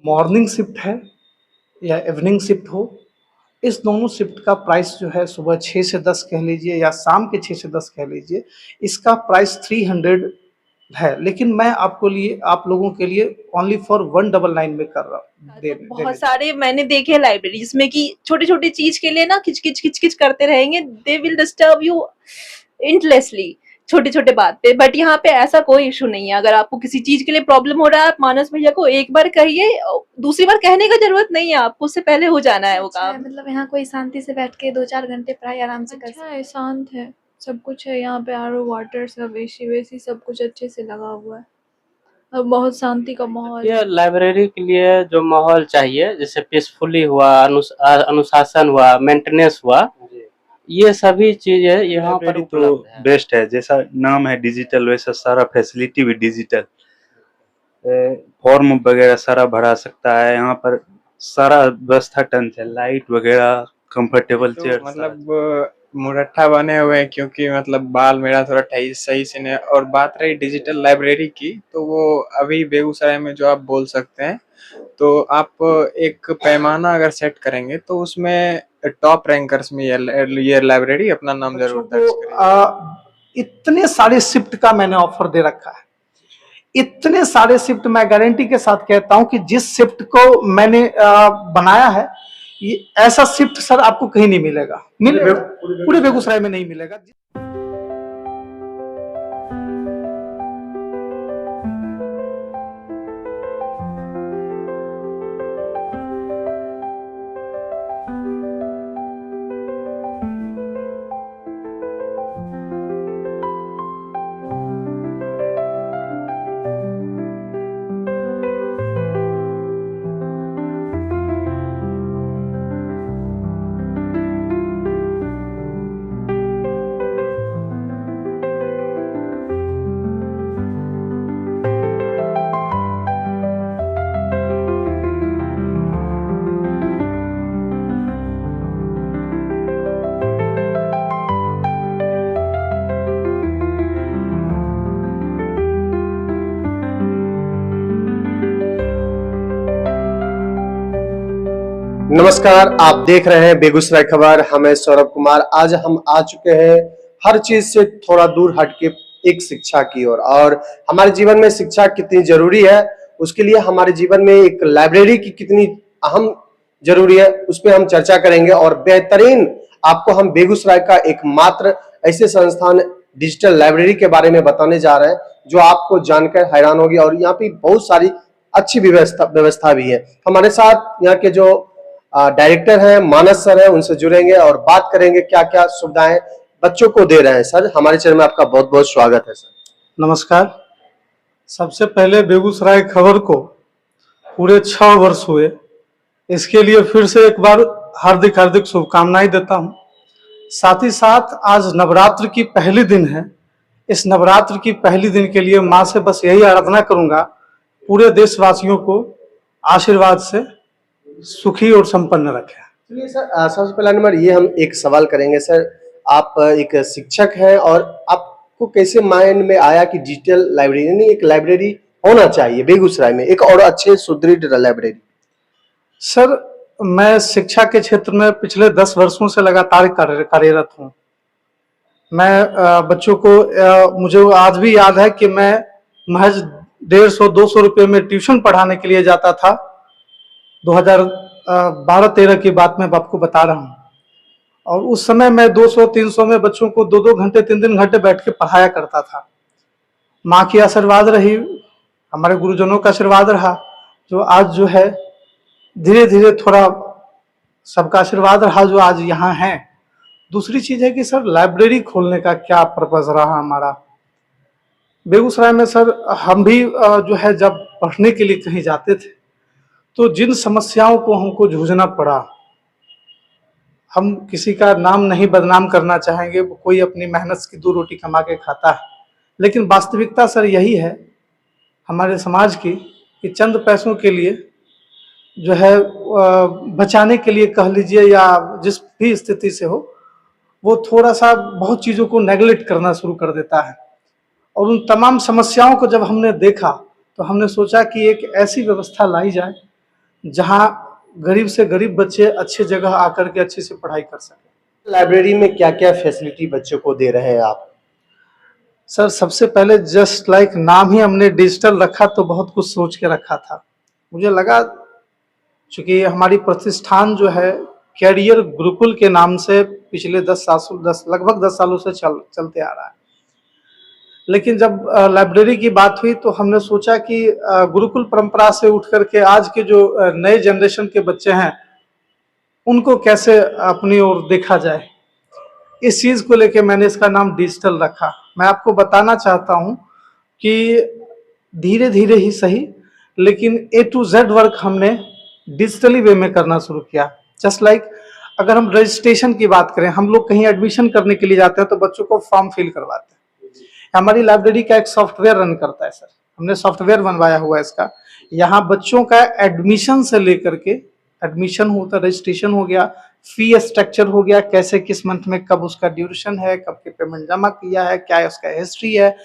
Morning shift है या evening shift हो, इस दोनों शिफ्ट का प्राइस जो है सुबह 6 से 10 कह लीजिए या शाम के 6 से 10 कह लीजिए, इसका प्राइस 300 है। लेकिन मैं आपको लिए आप लोगों के लिए ओनली फॉर 199 में कर रहा हूँ तो देने बहुत देने जा रहा सारे मैंने देखे हैं लाइब्रेरीज में कि छोटी-छोटी चीज के लिए ना किच-किच किच-किच करते रहेंगे, they will disturb you endlessly छोटे-छोटे बात पे। बट यहाँ पे ऐसा कोई इशू नहीं है। अगर आपको किसी चीज के लिए प्रॉब्लम हो रहा है, आप मानस भैया को एक बार कहिए, दूसरी बार कहने का जरूरत नहीं है आपको, उससे पहले हो जाना है वो अच्छा है, काम। मतलब यहाँ कोई शांति से बैठ के 2-4 घंटे पढ़ाई आराम से कर अच्छा सकते है, शांत है, सब कुछ है यहाँ पे, आरओ वाटर सब, एसी वेसी सब कुछ अच्छे से लगा हुआ है और बहुत शांति का माहौल ये है। लाइब्रेरी के लिए जो माहौल चाहिए, जैसे पीसफुली हुआ, अनुशासन हुआ, मेंटेनेंस हुआ, ये सभी चीजें यहाँ पर लाइब्रेरी तो उपलब्ध है। बेस्ट है, जैसा नाम है डिजिटल वैसा सारा फैसिलिटी भी डिजिटल। फॉर्म वगैरह सारा भरा सकता है यहाँ पर, सारा व्यवस्था टंच है, लाइट वगैरह, कंफर्टेबल तो चेयर। मतलब मुरट्ठा बने हुए हैं, क्योंकि मतलब बाल मेरा थोड़ा सही से नहीं। और बात रही डिजिटल लाइब्रेरी की, तो वो अभी बेगूसराय में जो आप बोल सकते हैं, तो आप एक पैमाना अगर सेट करेंगे तो उसमें टॉप रैंकर्स में ये लाइब्रेरी अपना नाम बच्चों जरूर दर्ज करेगी। को इतने सारे शिफ्ट का मैंने ऑफर दे रखा है, इतने सारे शिफ्ट मैं गारंटी के साथ कहता हूं कि जिस शिफ्ट को मैंने बनाया है, ये ऐसा शिफ्ट सर आपको कहीं नहीं मिलेगा, पूरे बेगूसराय में नहीं मिलेगा। नमस्कार, आप देख रहे हैं बेगूसराय खबर। हमें सौरभ कुमार। आज हम आ चुके हैं हर चीज से थोड़ा दूर हटके एक शिक्षा की ओर, और हमारे जीवन में शिक्षा कितनी जरूरी है, उसके लिए हमारे जीवन में एक लाइब्रेरी की कितनी अहम जरूरी है, उस पर हम चर्चा करेंगे। और बेहतरीन आपको हम बेगूसराय का एकमात्र ऐसे संस्थान डिजिटल लाइब्रेरी के बारे में बताने जा रहे हैं जो आपको जानकर हैरान होगी। और यहाँ पे बहुत सारी अच्छी व्यवस्था भी है। हमारे साथ यहाँ के जो डायरेक्टर हैं मानस सर हैं, उनसे जुड़ेंगे और बात करेंगे क्या क्या सुविधाएं बच्चों को दे रहे हैं। सर, हमारे चैनल में आपका बहुत बहुत स्वागत है। सर नमस्कार। सबसे पहले बेगूसराय खबर को पूरे 6 वर्ष हुए, इसके लिए फिर से एक बार हार्दिक हार्दिक शुभकामनाएं देता हूं। साथ ही साथ आज नवरात्र की पहली दिन है। इस नवरात्र की पहली दिन के लिए माँ से बस यही आराधना करूंगा, पूरे देशवासियों को आशीर्वाद से सुखी और संपन्न रखें। चलिए सर, सबसे पहला नंबर ये हम एक सवाल करेंगे। सर, आप एक शिक्षक हैं और आपको कैसे माइंड में आया कि डिजिटल लाइब्रेरी, यानी एक लाइब्रेरी होना चाहिए बेगूसराय में, एक और अच्छे सुदृढ़ लाइब्रेरी? सर, मैं शिक्षा के क्षेत्र में पिछले 10 वर्षों से लगातार कार्यरत हूँ। मैं बच्चों को, मुझे आज भी याद है कि मैं महज 150-200 रुपये में ट्यूशन पढ़ाने के लिए जाता था। 2012-13 की बात मैं आपको बता रहा हूँ। और उस समय मैं 200-300 में बच्चों को 2-2 घंटे 3-3 घंटे बैठ के पढ़ाया करता था। माँ की आशीर्वाद रही, हमारे गुरुजनों का आशीर्वाद रहा, जो आज जो है धीरे धीरे थोड़ा सबका आशीर्वाद रहा, जो आज यहाँ है। दूसरी चीज है कि सर, लाइब्रेरी खोलने का क्या पर्पज रहा हमारा बेगूसराय में। सर, हम भी जो है जब पढ़ने के लिए कहीं जाते थे तो जिन समस्याओं को हमको जूझना पड़ा, हम किसी का नाम नहीं बदनाम करना चाहेंगे, कोई अपनी मेहनत की 2 रोटी कमा के खाता है, लेकिन वास्तविकता सर यही है हमारे समाज की कि चंद पैसों के लिए जो है बचाने के लिए कह लीजिए या जिस भी स्थिति से हो, वो थोड़ा सा बहुत चीज़ों को नेगलेक्ट करना शुरू कर देता है। और उन तमाम समस्याओं को जब हमने देखा तो हमने सोचा कि एक ऐसी व्यवस्था लाई जाए जहाँ गरीब से गरीब बच्चे अच्छी जगह आकर के अच्छे से पढ़ाई कर सकें। लाइब्रेरी में क्या क्या फैसिलिटी बच्चों को दे रहे हैं आप? सर सबसे पहले जस्ट लाइक नाम ही हमने डिजिटल रखा तो बहुत कुछ सोच के रखा था। मुझे लगा चूंकि हमारी प्रतिष्ठान जो है कैरियर गुरुकुल के नाम से पिछले लगभग 10 सालों से चलते आ रहा है। लेकिन जब लाइब्रेरी की बात हुई तो हमने सोचा कि गुरुकुल परंपरा से उठ करके आज के जो नए जनरेशन के बच्चे हैं उनको कैसे अपनी ओर देखा जाए, इस चीज को लेके मैंने इसका नाम डिजिटल रखा। मैं आपको बताना चाहता हूं कि धीरे धीरे ही सही लेकिन A to Z वर्क हमने डिजिटली वे में करना शुरू किया। जस्ट लाइक अगर हम रजिस्ट्रेशन की बात करें, हम लोग कहीं एडमिशन करने के लिए जाते हैं तो बच्चों को फॉर्म फिल करवाते हैं। हमारी लाइब्रेरी का एक सॉफ्टवेयर रन करता है सर, हमने सॉफ्टवेयर बनवाया हुआ है इसका। यहाँ बच्चों का एडमिशन से लेकर के एडमिशन होता, रजिस्ट्रेशन हो गया, फी स्ट्रक्चर हो गया, कैसे किस मंथ में कब उसका ड्यूरेशन है, कब के पेमेंट जमा किया है, क्या उसका हिस्ट्री है,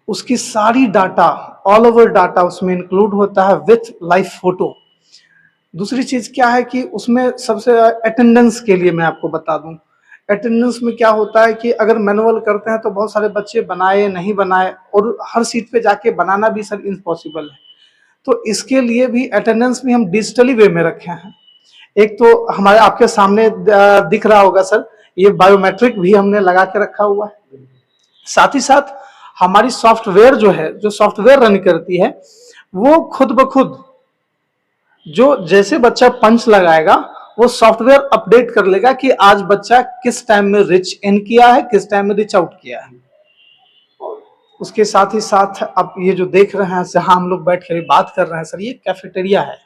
उसकी सारी डाटा ऑल ओवर डाटा उसमें इंक्लूड होता है विथ लाइव फोटो। दूसरी चीज क्या है कि उसमें सबसे अटेंडेंस के लिए मैं आपको बता दूं, अटेंडेंस में क्या होता है कि अगर मैनुअल करते हैं तो बहुत सारे बच्चे बनाए नहीं बनाए और हर सीट पे जाके बनाना भी सर इम्पॉसिबल है। तो इसके लिए भी अटेंडेंस भी हम डिजिटली वे में रखे हैं। एक तो हमारे आपके सामने दिख रहा होगा सर, ये बायोमेट्रिक भी हमने लगा के रखा हुआ है। साथ ही साथ हमारी सॉफ्टवेयर जो है, जो सॉफ्टवेयर रन करती है वो खुद ब खुद जो जैसे बच्चा पंच लगाएगा वो सॉफ्टवेयर अपडेट कर लेगा कि आज बच्चा किस टाइम में रिच इन किया है, किस टाइम में रिच आउट किया है। उसके साथ ही साथ आप ये जो देख रहे हैं जहां हम लोग बैठ कर बात कर रहे हैं सर, ये कैफेटेरिया है।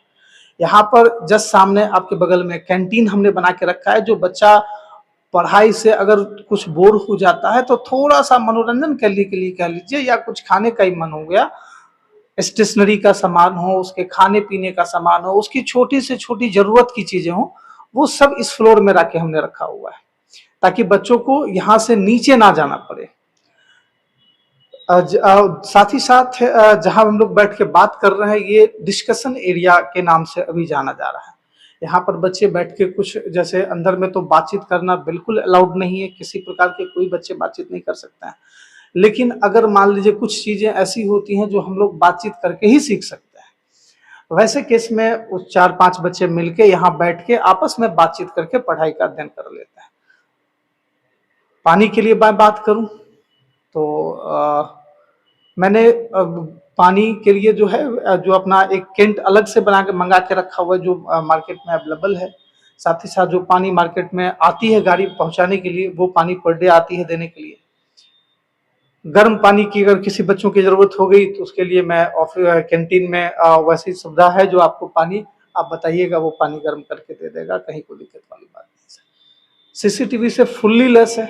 यहाँ पर जस्ट सामने आपके बगल में कैंटीन हमने बना के रखा है। जो बच्चा पढ़ाई से अगर कुछ बोर हो जाता है तो थोड़ा सा मनोरंजन करने के लिए कह लीजिए, या कुछ खाने का ही मन हो गया, स्टेशनरी का सामान हो, उसके खाने पीने का सामान हो, उसकी छोटी से छोटी जरूरत की चीजें हो, वो सब इस फ्लोर में रख के हमने रखा हुआ है ताकि बच्चों को यहाँ से नीचे ना जाना पड़े। साथ ही साथ जहां हम लोग बैठ के बात कर रहे हैं ये डिस्कशन एरिया के नाम से अभी जाना जा रहा है। यहाँ पर बच्चे बैठ के कुछ जैसे अंदर में तो बातचीत करना बिल्कुल अलाउड नहीं है, किसी प्रकार के कोई बच्चे बातचीत नहीं कर सकते हैं। लेकिन अगर मान लीजिए कुछ चीजें ऐसी होती हैं जो हम लोग बातचीत करके ही सीख सकते हैं, वैसे केस में वो 4-5 बच्चे मिलके यहाँ बैठ के आपस में बातचीत करके पढ़ाई का अध्ययन कर लेते हैं। पानी के लिए मैं बात करूं तो मैंने पानी के लिए जो है जो अपना एक कैंट अलग से बना के मंगा के रखा हुआ है जो मार्केट में अवेलेबल है। साथ ही साथ जो पानी मार्केट में आती है गाड़ी पहुंचाने के लिए, वो पानी पर डे आती है देने के लिए। गर्म पानी की अगर किसी बच्चों की जरूरत हो गई तो उसके लिए मैं कैंटीन में वैसी सुविधा है जो आपको पानी आप बताइएगा वो पानी गर्म करके दे देगा, कहीं कोई दिक्कत वाली बात नहीं। सीसीटीवी से फुल्ली लेस है,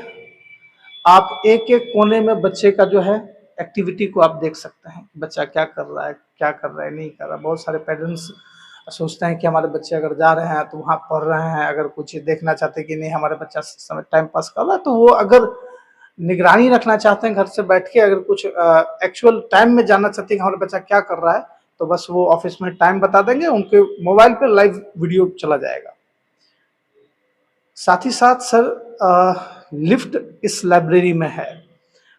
आप एक एक कोने में बच्चे का जो है एक्टिविटी को आप देख सकते हैं, बच्चा क्या कर रहा है, क्या कर रहा है, नहीं कर रहा। बहुत सारे पेरेंट्स सोचते हैं कि हमारे बच्चे अगर जा रहे हैं तो वहाँ पढ़ रहे हैं, अगर कुछ देखना चाहते हैं कि नहीं हमारे बच्चा समय टाइम पास कर रहा है, तो वो अगर निगरानी रखना चाहते हैं घर से बैठ के, अगर कुछ एक्चुअल टाइम में जानना चाहते हैं कि हमारा बच्चा क्या कर रहा है, तो बस वो ऑफिस में टाइम बता देंगे, उनके मोबाइल पे लाइव वीडियो चला जाएगा। साथ ही साथ सर लिफ्ट इस लाइब्रेरी में है।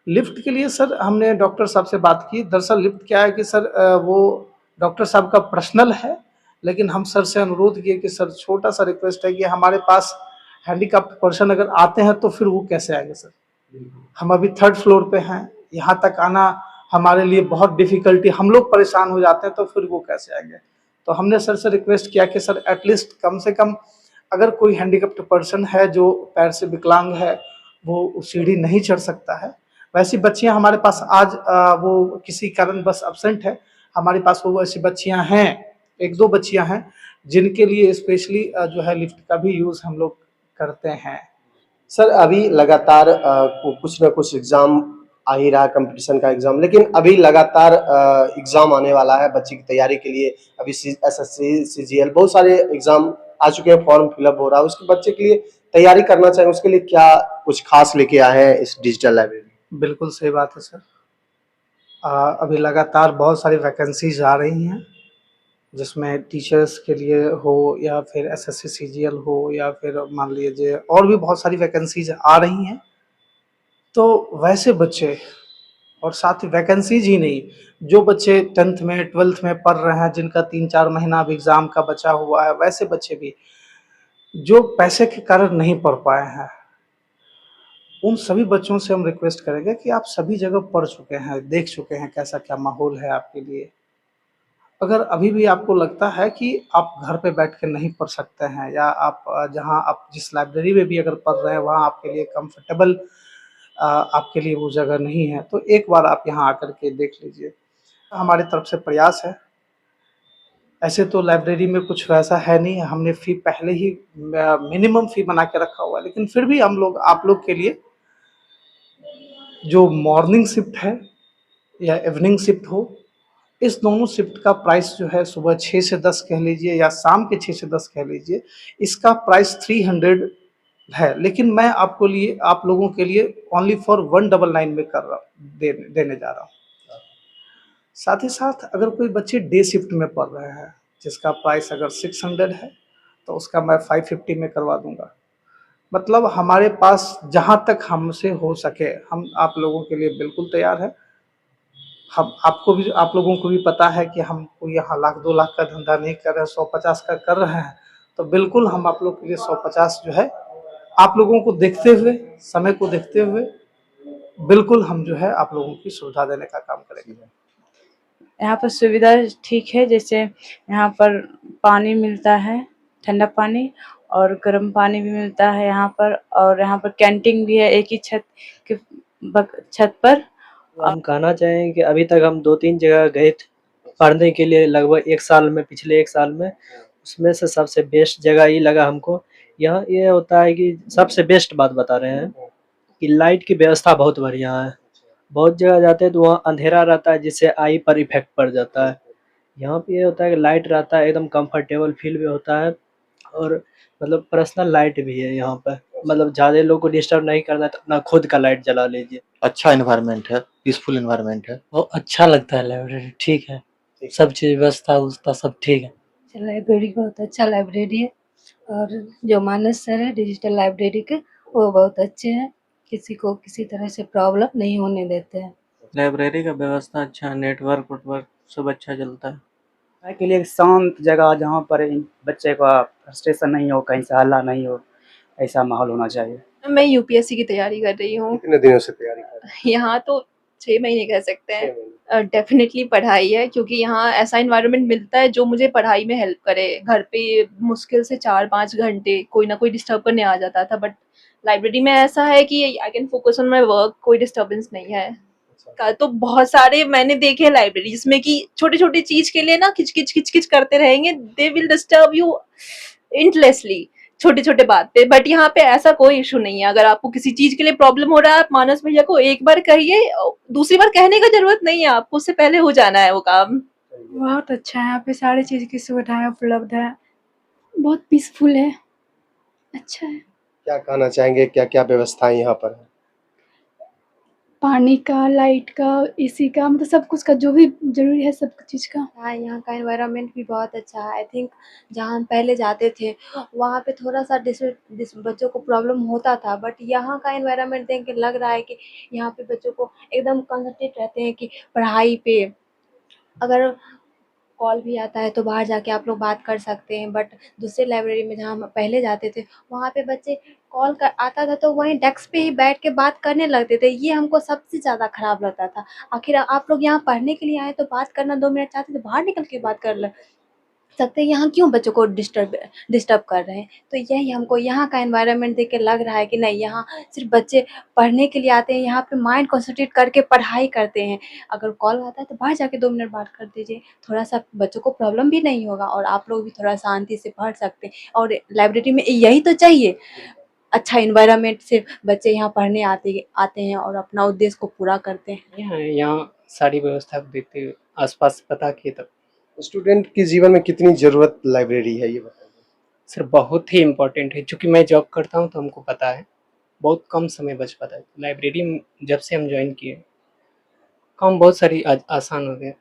लिफ्ट के लिए सर हमने डॉक्टर साहब से बात की। दरअसल लिफ्ट क्या है कि सर वो डॉक्टर साहब का पर्सनल है, लेकिन हम सर से अनुरोध किए कि सर छोटा सा रिक्वेस्ट है कि हमारे पास हैंडीकैप्ड पर्सन अगर आते हैं तो फिर वो कैसे आएंगे सर, हम अभी 3rd फ्लोर पे हैं, यहाँ तक आना हमारे लिए बहुत डिफिकल्टी, हम लोग परेशान हो जाते हैं, तो फिर वो कैसे आएंगे। तो हमने सर से रिक्वेस्ट किया कि सर एटलीस्ट कम से कम अगर कोई हैंडीकैप्ड पर्सन है जो पैर से विकलांग है, वो सीढ़ी नहीं चढ़ सकता है, वैसी बच्चियां हमारे पास आज वो किसी कारण बस अब्सेंट है, हमारे पास वो ऐसी बच्चियां हैं, 1-2 बच्चियां हैं जिनके लिए स्पेशली जो है लिफ्ट का भी यूज हम लोग करते हैं। सर अभी लगातार कुछ ना कुछ एग्जाम आ ही रहा है, कंपटीशन का एग्जाम, लेकिन अभी लगातार एग्जाम आने वाला है बच्चे की तैयारी के लिए। अभी SSC CGL बहुत सारे एग्जाम आ चुके हैं, फॉर्म फिलअप हो रहा है, उसके बच्चे के लिए तैयारी करना चाहिए, उसके लिए क्या कुछ खास लेके आए हैं इस डिजिटल लाइब्रेरी? बिल्कुल सही बात है सर। अभी लगातार बहुत सारी वैकेंसीज आ रही हैं जिसमें टीचर्स के लिए हो या फिर एसएससी सीजीएल हो या फिर मान लीजिए और भी बहुत सारी वैकेंसीज आ रही हैं। तो वैसे बच्चे और साथ ही वैकेंसीज ही नहीं, जो बच्चे 10th में 12th में पढ़ रहे हैं, जिनका 3-4 महीना अब एग्ज़ाम का बचा हुआ है, वैसे बच्चे भी जो पैसे के कारण नहीं पढ़ पाए हैं, उन सभी बच्चों से हम रिक्वेस्ट करेंगे कि आप सभी जगह पढ़ चुके हैं, देख चुके हैं कैसा क्या माहौल है आपके लिए। अगर अभी भी आपको लगता है कि आप घर पे बैठ के नहीं पढ़ सकते हैं या आप जहाँ आप जिस लाइब्रेरी में भी अगर पढ़ रहे हैं वहाँ आपके लिए कंफर्टेबल आपके लिए वो जगह नहीं है, तो एक बार आप यहाँ आकर के देख लीजिए। हमारी तरफ से प्रयास है। ऐसे तो लाइब्रेरी में कुछ वैसा है नहीं, हमने फ़ी पहले ही मिनिमम फ़ी बना के रखा हुआ है, लेकिन फिर भी हम लोग आप लोग के लिए जो मॉर्निंग शिफ्ट है या इवनिंग शिफ्ट हो, इस दोनों शिफ्ट का प्राइस जो है सुबह 6 से 10 कह लीजिए या शाम के 6 से 10 कह लीजिए, इसका प्राइस 300 है। लेकिन मैं आप लोगों के लिए ओनली फॉर 199 में कर रहा देने जा रहा हूँ। साथ ही साथ अगर कोई बच्चे डे शिफ्ट में पढ़ रहे हैं, जिसका प्राइस अगर 600 है, तो उसका मैं 550 में करवा दूँगा। मतलब हमारे पास जहाँ तक हमसे हो सके, हम आप लोगों के लिए बिल्कुल तैयार हैं। हम आप लोगों को भी पता है कि हम कोई यहाँ लाख 2 लाख का धंधा नहीं कर रहे हैं, 150 का कर रहे हैं। तो बिल्कुल हम आप लोग के लिए 150 जो है, आप लोगों को देखते हुए, समय को देखते हुए, बिल्कुल हम जो है आप लोगों की सुविधा देने का काम करेंगे। यहाँ पर सुविधा ठीक है, जैसे यहाँ पर पानी मिलता है, ठंडा पानी और गर्म पानी भी मिलता है यहाँ पर, और यहाँ पर कैंटीन भी है एक ही छत पर। हम कहना चाहेंगे कि अभी तक हम 2-3 जगह गए थे पढ़ने के लिए, लगभग 1 साल में, पिछले 1 साल में। उसमें से सबसे बेस्ट जगह ये लगा हमको। यहाँ ये होता है कि सबसे बेस्ट बात बता रहे हैं कि लाइट की व्यवस्था बहुत बढ़िया है। बहुत जगह जाते हैं तो वहाँ अंधेरा रहता है, जिससे आई पर इफ़ेक्ट पड़ जाता है। यहाँ पे ये होता है कि लाइट रहता है, एकदम कंफर्टेबल फील भी होता है, और मतलब पर्सनल लाइट भी है यहाँ पे। मतलब ज़्यादा लोग को डिस्टर्ब नहीं करना है तो अपना खुद का लाइट जला लीजिए। अच्छा एनवायरनमेंट है, पीसफुल एनवायरनमेंट है। बहुत अच्छा लगता है लाइब्रेरी, ठीक है, सब चीज़ व्यवस्था सब ठीक है। लाइब्रेरी बहुत अच्छा लाइब्रेरी है, और जो मानस सर है डिजिटल लाइब्रेरी के, वो बहुत अच्छे हैं, किसी को किसी तरह से प्रॉब्लम नहीं होने देते हैं। लाइब्रेरी का व्यवस्था अच्छा, नेटवर्क वेटवर्क सब अच्छा चलता है। के लिए एक शांत जगह जहाँ पर बच्चे का फ्रस्ट्रेशन नहीं हो, कहीं से हल्ला नहीं हो, ऐसा माहौल होना चाहिए। मैं यूपीएससी की तैयारी कर रही हूँ। कितने दिनों से तैयारी कर रहे हैं? यहाँ तो 6 महीने कह सकते हैं। डेफिनेटली पढ़ाई है, क्योंकि यहाँ ऐसा एनवायरनमेंट मिलता है जो मुझे पढ़ाई में हेल्प करे। घर पे मुश्किल से 4-5 घंटे कोई ना कोई डिस्टर्ब करने आ जाता था, बट लाइब्रेरी में ऐसा है कि I can focus on my work, कोई डिस्टर्बेंस नहीं है। तो बहुत सारे मैंने देखे लाइब्रेरी जिसमें कि छोटे-छोटे चीज़ के लिए ना किच-किच करते रहेंगे, they will disturb you endlessly, छोटे-छोटे बात पे। बट यहाँ पे ऐसा कोई इश्यू नहीं है। अगर आपको किसी चीज़ के लिए प्रॉब्लम हो रहा है, आप मानस भैया को एक बार कहिए, दूसरी बार कहने का ज़रूरत नहीं है आपको, उससे पहले हो जाना है वो काम। बहुत अच्छा है, यहाँ पे सारी चीज़ की सुविधाएँ उपलब्ध है। बहुत पीसफुल है, अच्छा है। क्या कहना चाहेंगे, क्या-क्या व्यवस्थाएं यहाँ पर है? पानी का, लाइट का, एसी का, मतलब सब कुछ का जो भी ज़रूरी है सब चीज़ का। हाँ, यहाँ का एनवायरनमेंट भी बहुत अच्छा है। आई थिंक जहाँ हम पहले जाते थे, वहाँ पे थोड़ा-सा बच्चों को प्रॉब्लम होता था, बट यहाँ का एनवायरनमेंट देख के लग रहा है कि यहाँ पे बच्चों को एकदम कंसंट्रेट रहते हैं कि पढ़ाई पे। अगर कॉल भी आता है तो बाहर जाके आप लोग बात कर सकते हैं, बट दूसरे लाइब्रेरी में जहाँ हम पहले जाते थे, वहाँ पे बच्चे कॉल कर आता था तो वहीं डेस्क पे ही बैठ के बात करने लगते थे। ये हमको सबसे ज़्यादा खराब लगता था। आखिर आप लोग यहाँ पढ़ने के लिए आए तो बात करना 2 मिनट चाहते थे, बाहर निकल के बात कर सकते हैं। यहाँ क्यों बच्चों को डिस्टर्ब कर रहे हैं? तो यही हमको यहाँ का एनवायरनमेंट देख के लग रहा है कि नहीं, यहाँ सिर्फ बच्चे पढ़ने के लिए आते हैं, यहाँ पे माइंड कॉन्सेंट्रेट करके पढ़ाई करते हैं। अगर कॉल आता है तो बाहर जाके 2 मिनट बात कर दीजिए, थोड़ा-सा बच्चों को प्रॉब्लम भी नहीं होगा और आप लोग भी थोड़ा शांति से पढ़ सकते हैं। और लाइब्रेरी में यही तो चाहिए, अच्छा एनवायरनमेंट से बच्चे यहाँ पढ़ने आते हैं और अपना उद्देश्य को पूरा करते हैं। यहाँ सारी व्यवस्था देखते हुए आस-पास पता किए तब। स्टूडेंट के जीवन में कितनी ज़रूरत लाइब्रेरी है, ये बताइए? सर बहुत ही इम्पोर्टेंट है, चूँकि मैं जॉब करता हूँ तो हमको पता है, बहुत कम समय बच पाता है। लाइब्रेरी जब से हम जॉइन किए, काम बहुत सारी आसान हो गया।